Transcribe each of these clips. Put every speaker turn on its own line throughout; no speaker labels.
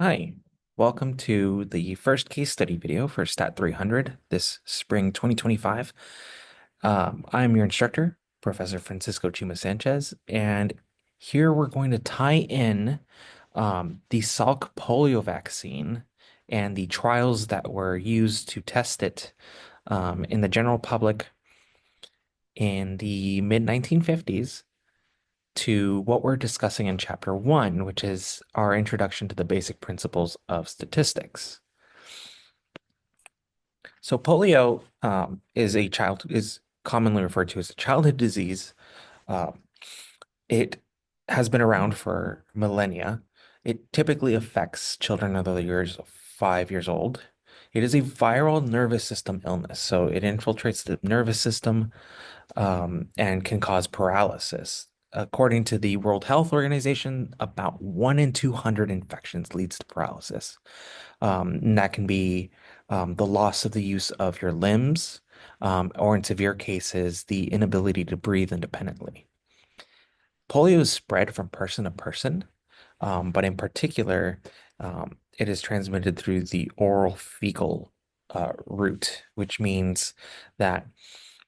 Hi, welcome to the first case study video for Stat 300 this spring 2025. I'm your instructor, Professor Francisco Chima Sanchez, and here we're going to tie in the Salk polio vaccine and the trials that were used to test it in the general public in the mid 1950s to what we're discussing in chapter one, which is our introduction to the basic principles of statistics. So polio is commonly referred to as a childhood disease. Um, it has been around for millennia. It typically affects children under the years of 5 years old. It is a viral nervous system illness, so it infiltrates the nervous system and can cause paralysis. According to the World Health Organization, about 1 in 200 infections leads to paralysis. And that can be the loss of the use of your limbs, or in severe cases, the inability to breathe independently. Polio is spread from person to person, but in particular, it is transmitted through the oral fecal route, which means that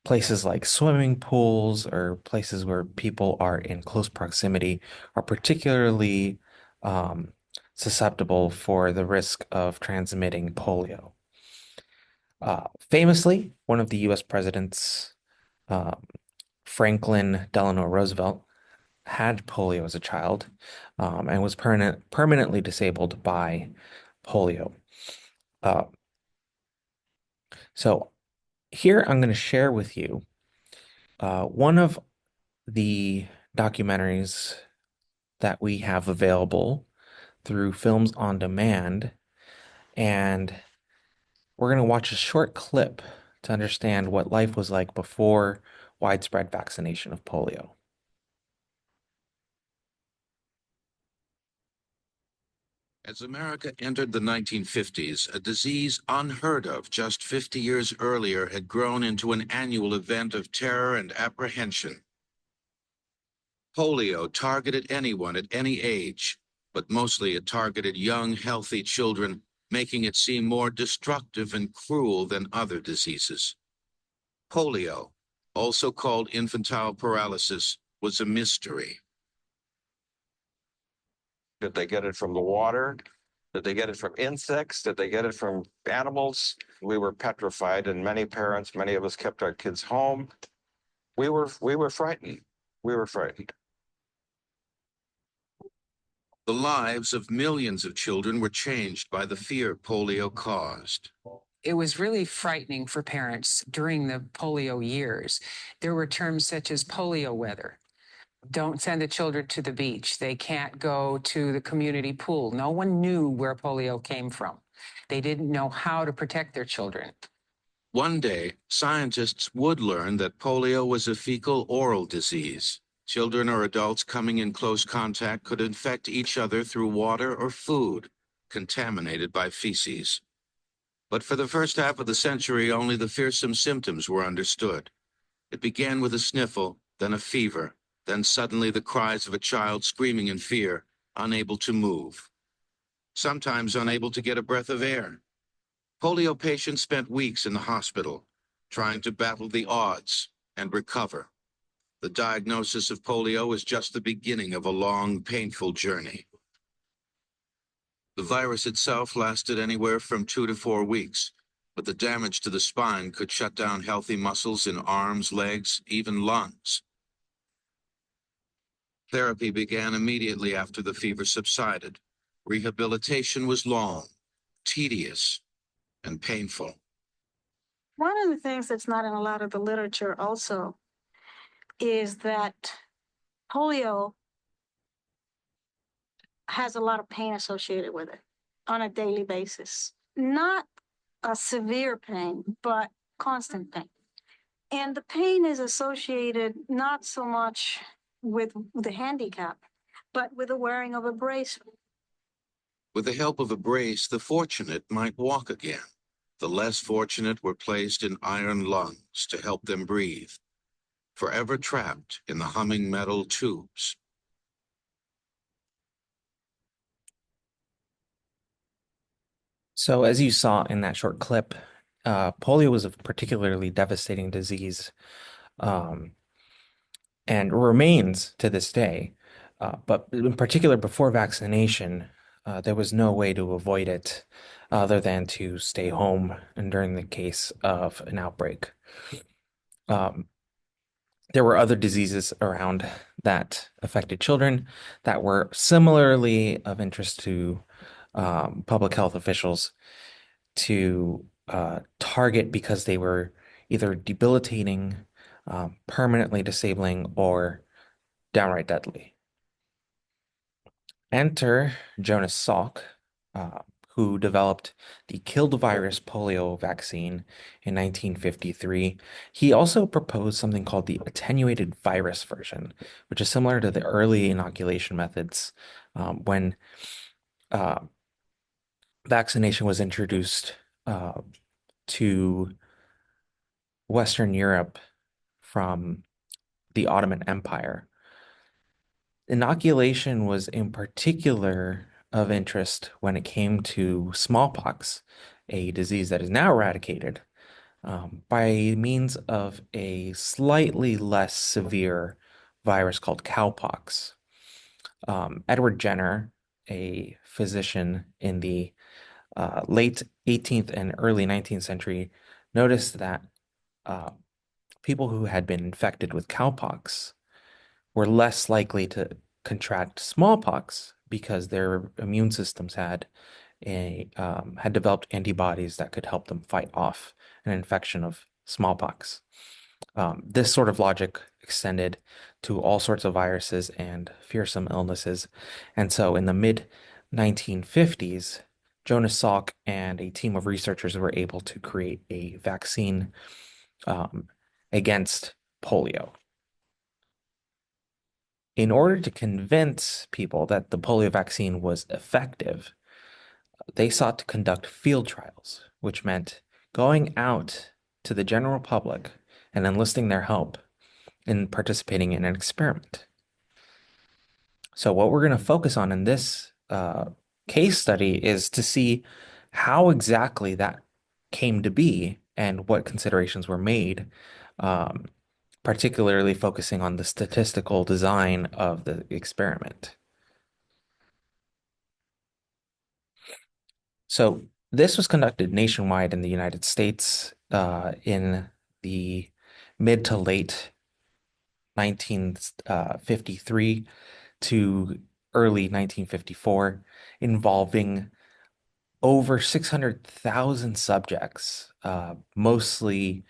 places like swimming pools or places where people are in close proximity are particularly um, susceptible for the risk of transmitting polio. Famously, one of the US presidents, um, Franklin Delano Roosevelt, had polio as a child and was permanently disabled by polio. Uh, so here I'm going to share with you one of the documentaries that we have available through Films on Demand, and we're going to watch a short clip to understand what life was like before widespread vaccination of polio.
As America entered the 1950s, a disease unheard of just 50 years earlier had grown into an annual event of terror and apprehension. Polio targeted anyone at any age, but mostly it targeted young, healthy children, making it seem more destructive and cruel than other diseases. Polio, also called infantile paralysis, was a mystery.
Did they get it from the water? Did they get it from insects? Did they get it from animals? We were petrified, and many parents, many of us kept our kids home. We were frightened. We were frightened.
The lives of millions of children were changed by the fear polio caused.
It was really frightening for parents during the polio years. There were terms such as polio weather. Don't send the children to the beach. They can't go to the community pool. No one knew where polio came from. They didn't know how to protect their children.
One day, scientists would learn that polio was a fecal oral disease. Children or adults coming in close contact could infect each other through water or food, contaminated by feces. But for the first half of the century, only the fearsome symptoms were understood. It began with a sniffle, then a fever, then suddenly the cries of a child screaming in fear, unable to move, sometimes unable to get a breath of air. Polio patients spent weeks in the hospital, trying to battle the odds and recover. The diagnosis of polio is just the beginning of a long, painful journey. The virus itself lasted anywhere from 2 to 4 weeks, but the damage to the spine could shut down healthy muscles in arms, legs, even lungs. Therapy began immediately after the fever subsided. Rehabilitation was long, tedious, and painful.
One of the things that's not in a lot of the literature also is that polio has a lot of pain associated with it on a daily basis. Not a severe pain, but constant pain. And the pain is associated not so much with the handicap, but with the wearing of a brace.
With the help of a brace, the fortunate might walk again. The less fortunate were placed in iron lungs to help them breathe, forever trapped in the humming metal tubes.
So, as you saw in that short clip, polio was a particularly devastating disease, um, and remains to this day. But in particular, before vaccination, there was no way to avoid it other than to stay home and during the case of an outbreak. Um, there were other diseases around that affected children that were similarly of interest to public health officials to target because they were either debilitating, permanently disabling, or downright deadly. Enter Jonas Salk, uh, who developed the killed virus polio vaccine in 1953. He also proposed something called the attenuated virus version, which is similar to the early inoculation methods when uh, vaccination was introduced uh, to Western Europe from the Ottoman Empire. Inoculation was in particular of interest when it came to smallpox, a disease that is now eradicated by means of a slightly less severe virus called cowpox. Edward Jenner, a physician in the late 18th and early 19th century, noticed that uh, people who had been infected with cowpox were less likely to contract smallpox because their immune systems had developed antibodies that could help them fight off an infection of smallpox. This sort of logic extended to all sorts of viruses and fearsome illnesses. And so in the mid 1950s, Jonas Salk and a team of researchers were able to create a vaccine um, against polio. In order to convince people that the polio vaccine was effective, they sought to conduct field trials, which meant going out to the general public and enlisting their help in participating in an experiment. So, what we're going to focus on in this case study is to see how exactly that came to be and what considerations were made, um, particularly focusing on the statistical design of the experiment. So this was conducted nationwide in the United States in the mid to late 1953 to early 1954, involving over 600,000 subjects, mostly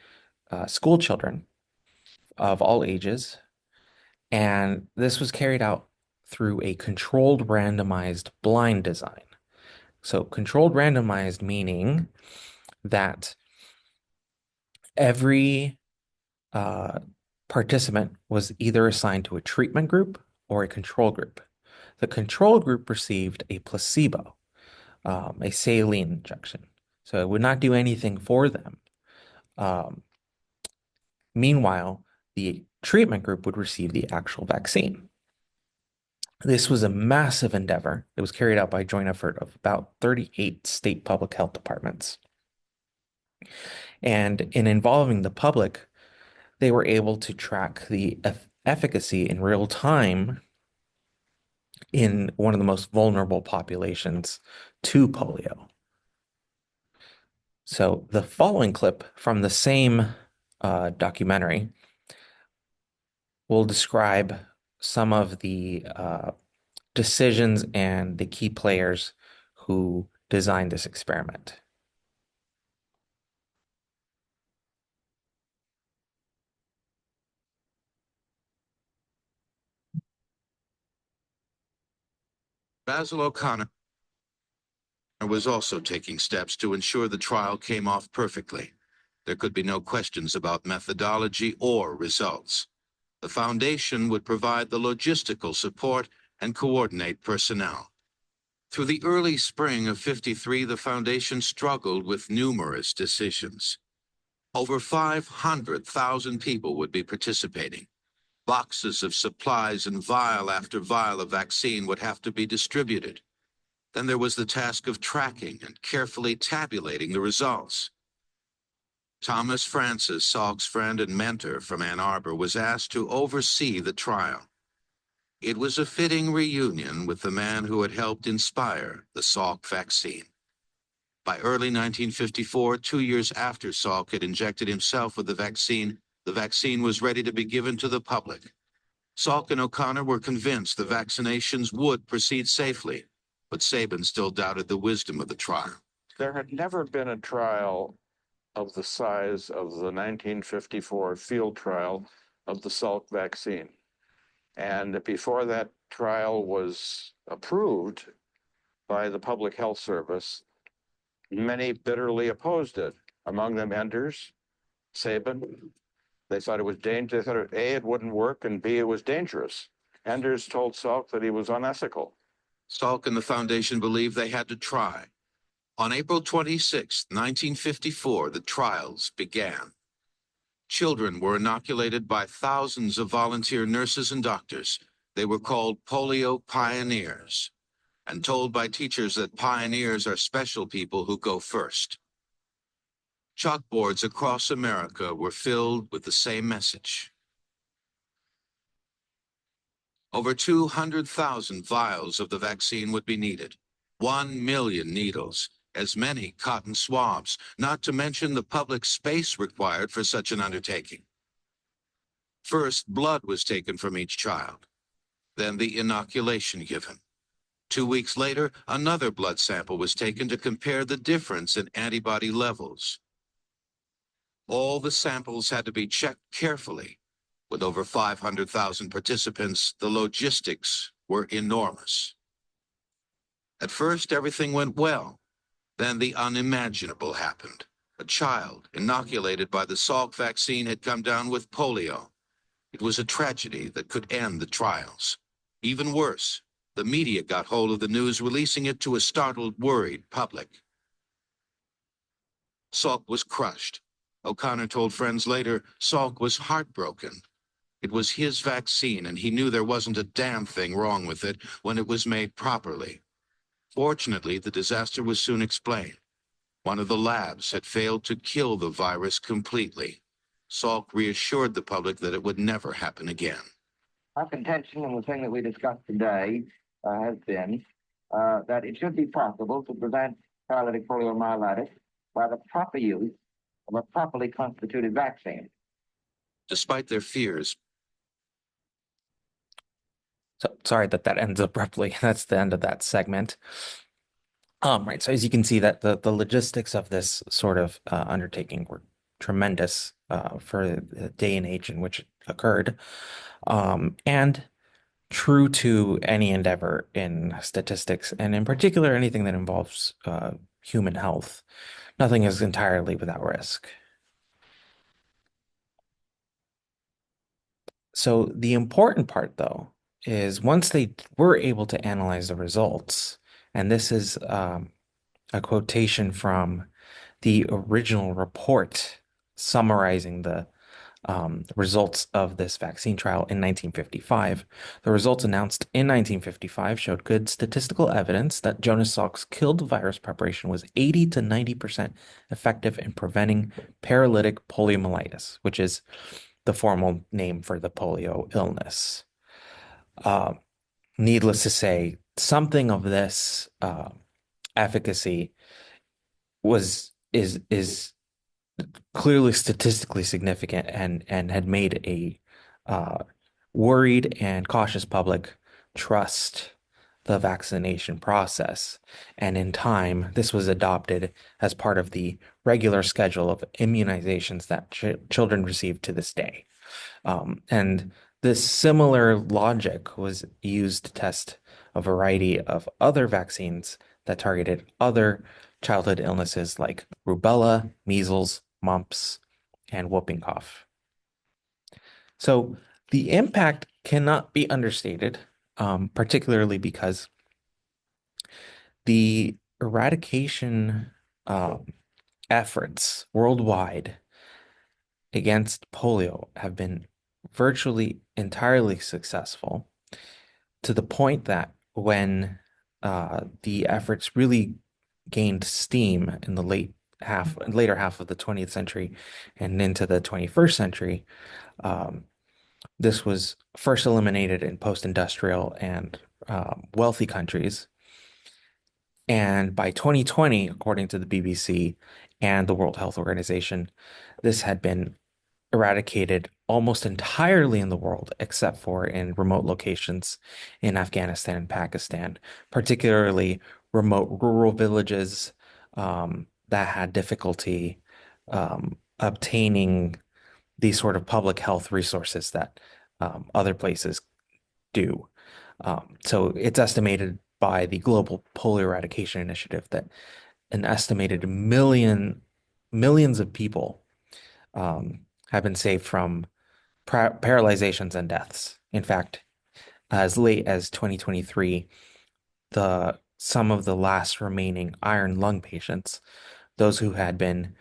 school children of all ages. And this was carried out through a controlled randomized blind design. So controlled randomized meaning that every uh, participant was either assigned to a treatment group or a control group. The control group received a placebo, a saline injection. So it would not do anything for them. Um, Meanwhile, the treatment group would receive the actual vaccine. This was a massive endeavor. It was carried out by a joint effort of about 38 state public health departments. And in involving the public, they were able to track the efficacy in real time in one of the most vulnerable populations to polio. So the following clip from the same documentary will describe some of the decisions and the key players who designed this experiment.
Basil O'Connor was also taking steps to ensure the trial came off perfectly. There could be no questions about methodology or results. The foundation would provide the logistical support and coordinate personnel. Through the early spring of '53, the foundation struggled with numerous decisions. Over 500,000 people would be participating. Boxes of supplies and vial after vial of vaccine would have to be distributed. Then there was the task of tracking and carefully tabulating the results. Thomas Francis, Salk's friend and mentor from Ann Arbor, was asked to oversee the trial. It was a fitting reunion with the man who had helped inspire the Salk vaccine. By early 1954, 2 years after Salk had injected himself with the vaccine was ready to be given to the public. Salk and O'Connor were convinced the vaccinations would proceed safely, but Sabin still doubted the wisdom of the trial.
There had never been a trial of the size of the 1954 field trial of the Salk vaccine. And before that trial was approved by the Public Health Service, many bitterly opposed it. Among them, Enders, Sabin. They thought it was dangerous. They thought, A, it wouldn't work, and B, it was dangerous. Enders told Salk that he was unethical.
Salk and the foundation believed they had to try. On April 26, 1954, the trials began. Children were inoculated by thousands of volunteer nurses and doctors. They were called polio pioneers and told by teachers that pioneers are special people who go first. Chalkboards across America were filled with the same message. Over 200,000 vials of the vaccine would be needed, 1 million needles, as many cotton swabs, not to mention the public space required for such an undertaking. First, blood was taken from each child, then the inoculation given. 2 weeks later, another blood sample was taken to compare the difference in antibody levels. All the samples had to be checked carefully. With over 500,000 participants, the logistics were enormous. At first, everything went well. Then the unimaginable happened. A child inoculated by the Salk vaccine had come down with polio. It was a tragedy that could end the trials. Even worse, the media got hold of the news, releasing it to a startled, worried public. Salk was crushed. O'Connor told friends later, Salk was heartbroken. It was his vaccine, and he knew there wasn't a damn thing wrong with it when it was made properly. Fortunately, the disaster was soon explained. One of the labs had failed to kill the virus completely. Salk reassured the public that it would never happen again.
Our contention, and the thing that we discussed today, has been that it should be possible to prevent paralytic poliomyelitis by the proper use of a properly constituted vaccine.
Despite their fears,
So sorry that that ends abruptly. That's the end of that segment. Right. So as you can see that the logistics of this sort of undertaking were tremendous for the day and age in which it occurred. And true to any endeavor in statistics, and in particular anything that involves human health, nothing is entirely without risk. So the important part, though, is once they were able to analyze the results, and this is a quotation from the original report summarizing the results of this vaccine trial in 1955. The results announced in 1955 showed good statistical evidence that Jonas Salk's killed virus preparation was 80 to 90% effective in preventing paralytic poliomyelitis, which is the formal name for the polio illness. Needless to say, something of this efficacy is clearly statistically significant and had made a worried and cautious public trust the vaccination process. And in time, this was adopted as part of the regular schedule of immunizations that children receive to this day. And this similar logic was used to test a variety of other vaccines that targeted other childhood illnesses like rubella, measles, mumps, and whooping cough. So the impact cannot be understated, particularly because the eradication efforts worldwide against polio have been virtually entirely successful, to the point that when the efforts really gained steam in the later half of the 20th century and into the 21st century. Um, this was first eliminated in post-industrial and wealthy countries. And by 2020, according to the BBC and the World Health Organization, this had been eradicated almost entirely in the world, except for in remote locations in Afghanistan and Pakistan, particularly remote rural villages that had difficulty obtaining these sort of public health resources that other places do. So it's estimated by the Global Polio Eradication Initiative that an estimated millions of people have been saved from paralyzations and deaths. In fact, as late as 2023, some of the last remaining iron lung patients, those who had been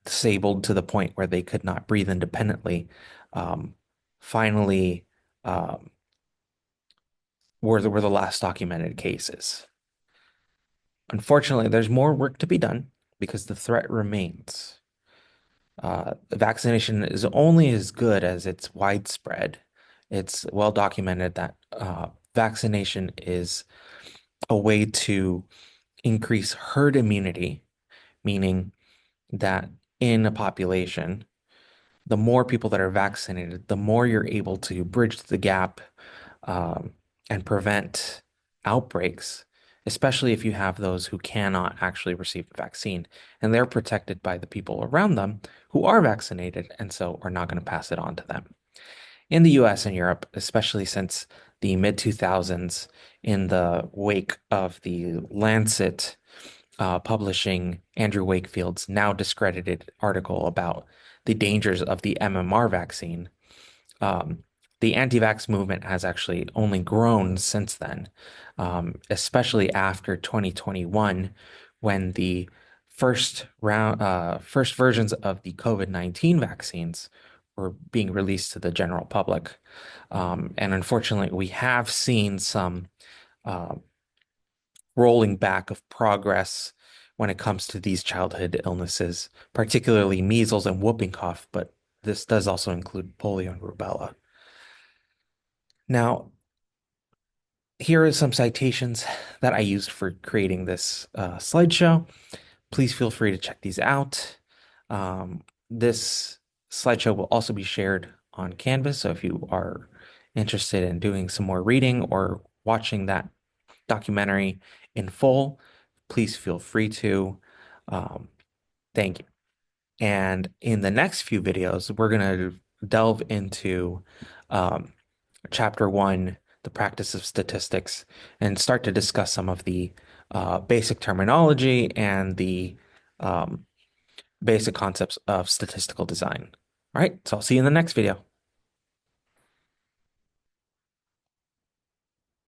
disabled to the point where they could not breathe independently, finally were the last documented cases. Unfortunately, there's more work to be done because the threat remains. Vaccination is only as good as it's widespread. It's well documented that vaccination is a way to increase herd immunity, meaning that in a population, the more people that are vaccinated, the more you're able to bridge the gap um, and prevent outbreaks, especially if you have those who cannot actually receive the vaccine and they're protected by the people around them who are vaccinated and so are not going to pass it on to them. In the US and Europe, especially since the mid 2000s, in the wake of the Lancet publishing Andrew Wakefield's now discredited article about the dangers of the MMR vaccine, um, the anti-vax movement has actually only grown since then, especially after 2021, when the first versions of the COVID-19 vaccines were being released to the general public. And unfortunately, we have seen some uh, rolling back of progress when it comes to these childhood illnesses, particularly measles and whooping cough, but this does also include polio and rubella. Now, here are some citations that I used for creating this slideshow. Please feel free to check these out. This slideshow will also be shared on Canvas, so if you are interested in doing some more reading or watching that documentary in full, please feel free to. Thank you. And in the next few videos, we're going to delve into um, chapter one, the practice of statistics, and start to discuss some of the basic terminology and the basic concepts of statistical design. All right, so I'll see you in the next video.